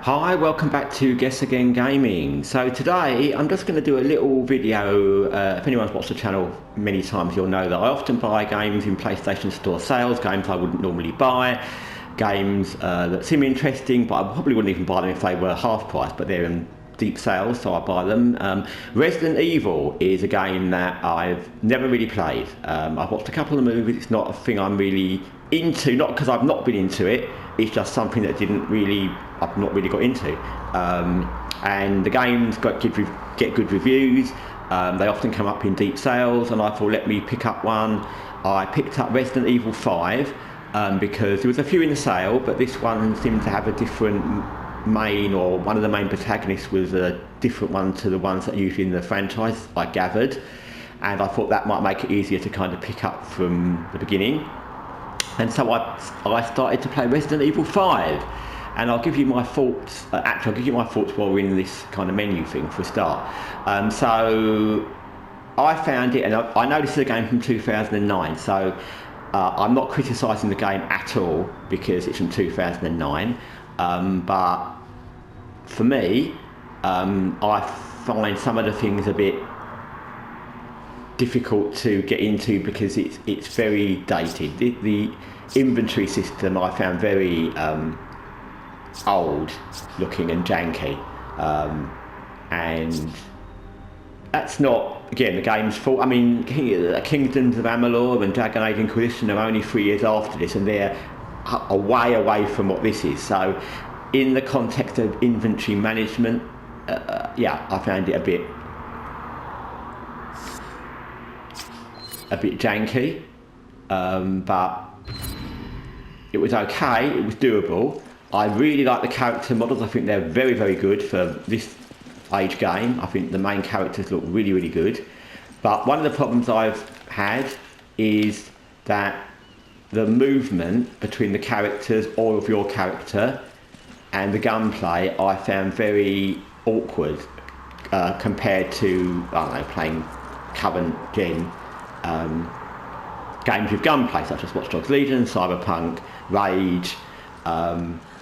Hi, welcome back to Guessagaingaming. So today I'm just going to do a little video. If anyone's watched the channel many times, you'll know that I often buy games in PlayStation Store sales, games I wouldn't normally buy, games that seem interesting, but I probably wouldn't even buy them if they were half price, but they're in deep sales, so I buy them. Resident Evil is a game that I've never really played. I've watched a couple of movies. It's not a thing I'm really into, not because I've not been into it, it's just something that I've not really got into. And the games get good reviews. They often come up in deep sales, and I thought, let me pick up one. I picked up Resident Evil 5 because there was a few in the sale, but this one seemed to have a different or one of the main protagonists was a different one to the ones that are usually in the franchise, I gathered. And I thought that might make it easier to kind of pick up from the beginning. And so I started to play Resident Evil 5. And I'll give you my thoughts, I'll give you my thoughts while we're in this kind of menu thing for a start. So I found it, and I know this is a game from 2009, so I'm not criticising the game at all because it's from 2009. But for me, I find some of the things a bit difficult to get into because it's very dated. The inventory system I found very old looking and janky, and that's not, again, the game's fault. I mean, Kingdoms of Amalur and Dragon Age Inquisition are only 3 years after this, and they're a way away from what this is. So in the context of inventory management, yeah, I found it a bit janky, but it was okay, it was doable. I really like the character models. I think they're very, very good for this age game. I think the main characters look really, really good. But one of the problems I've had is that the movement between the characters or of your character and the gunplay I found very awkward compared to, I don't know, playing current gen games with gunplay such as Watch Dogs Legion, Cyberpunk, Rage.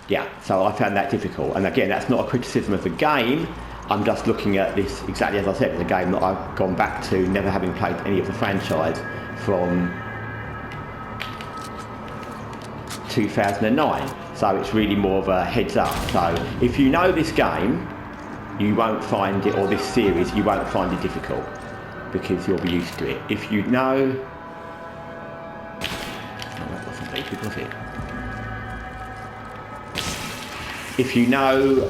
Yeah, so I found that difficult. And again, that's not a criticism of the game. I'm just looking at this exactly as I said. It's a game that I've gone back to, never having played any of the franchise from 2009. So it's really more of a heads up. So if you know this game, you won't find it, or this series, you won't find it difficult because you'll be used to it. If you know, that wasn't very good, was it? If you know,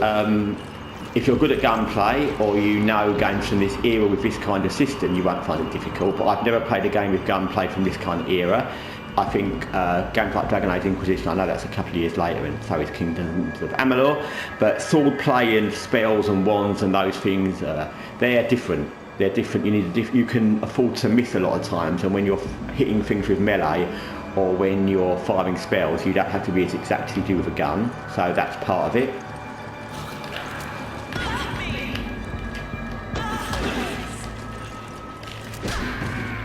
if you're good at gunplay, or you know games from this era with this kind of system, you won't find it difficult. But I've never played a game with gunplay from this kind of era. I think games like Dragon Age Inquisition, I know that's a couple of years later, and so is Kingdoms of Amalur. But sword play and spells and wands and those things, they're different. They're different. You can afford to miss a lot of times, and when you're hitting things with melee, or when you're firing spells, you don't have to be as exact as you do with a gun. So that's part of it.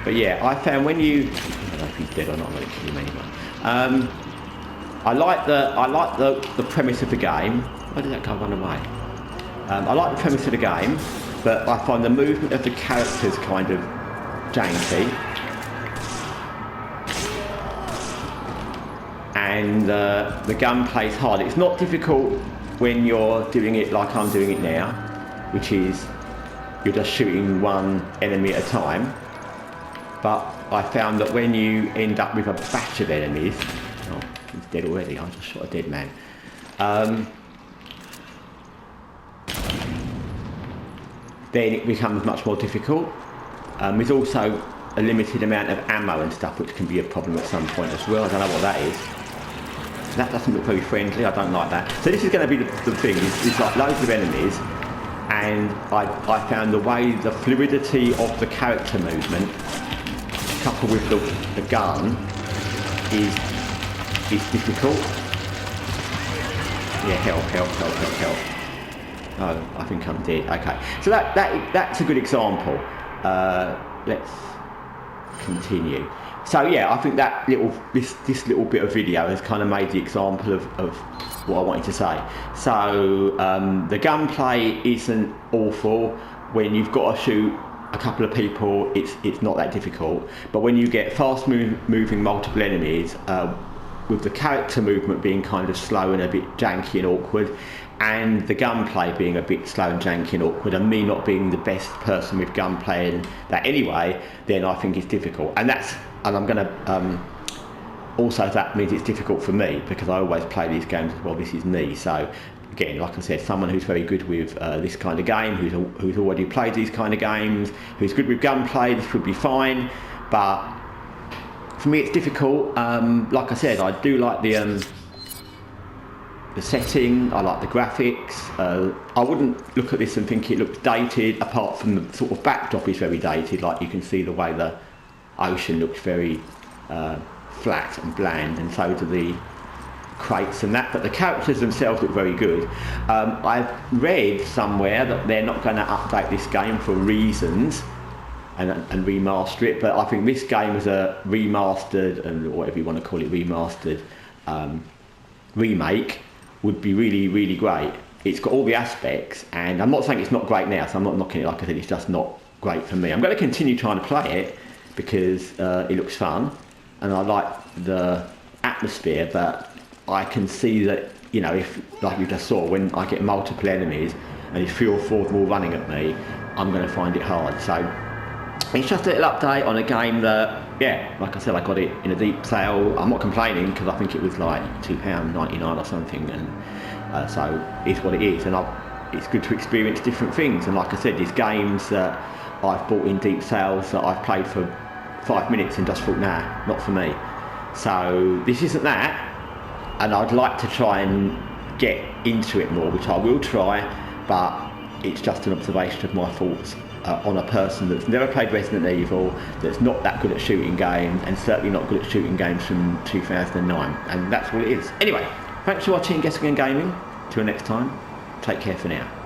But yeah, I found when you, I don't know if he's dead or not, I'm going to kill him anyway. I like the premise of the game. Why did that guy run away? I like the premise of the game, but I find the movement of the characters kind of janky. And the gunplay's hard. It's not difficult when you're doing it like I'm doing it now, which is you're just shooting one enemy at a time. But I found that when you end up with a batch of enemies, oh, he's dead already, I just shot a dead man. Then it becomes much more difficult. There's also a limited amount of ammo and stuff, which can be a problem at some point as well. I don't know what that is. That doesn't look very friendly, I don't like that. So this is going to be the thing, it's like loads of enemies, and I found the way, the fluidity of the character movement, coupled with the gun, is difficult. Yeah, help. Oh, I think I'm dead. Okay, so that's a good example. Let's continue. So yeah, I think that this little bit of video has kind of made the example of what I wanted to say. So the gunplay isn't awful. When you've got to shoot a couple of people, it's not that difficult. But when you get fast moving multiple enemies, with the character movement being kind of slow and a bit janky and awkward, and the gunplay being a bit slow and janky and awkward, and me not being the best person with gunplay and that anyway, then I think it's difficult. And I'm going to also, that means it's difficult for me because I always play these games as well. This is me. So again, like I said, someone who's very good with this kind of game, who's already played these kind of games, who's good with gunplay, this would be fine. But for me, it's difficult. Like I said, I do like the setting. I like the graphics. I wouldn't look at this and think it looks dated, apart from the sort of backdrop is very dated. Like you can see the way the ocean looks very flat and bland, and so do the crates and that, but the characters themselves look very good. I've read somewhere that they're not going to update this game for reasons and remaster it, but I think this game is a remastered, and whatever you want to call it, remastered remake would be really, really great. It's got all the aspects, and I'm not saying it's not great now, so I'm not knocking it. Like I said, it's just not great for me. I'm going to continue trying to play it because it looks fun and I like the atmosphere, but I can see that, you know, if, like you just saw, when I get multiple enemies and there's 3 or 4 of them all running at me, I'm going to find it hard. So it's just a little update on a game that, yeah, like I said, I got it in a deep sale. I'm not complaining because I think it was like £2.99 or something, and so it's what it is, and it's good to experience different things. And like I said, there's games that I've bought in deep sales that I've played for 5 minutes and just thought, nah, not for me. So this isn't that, and I'd like to try and get into it more, which I will try, but it's just an observation of my thoughts on a person that's never played Resident Evil, that's not that good at shooting games, and certainly not good at shooting games from 2009, and that's what it is. Anyway, thanks for watching Guessagaingaming. Till next time, take care for now.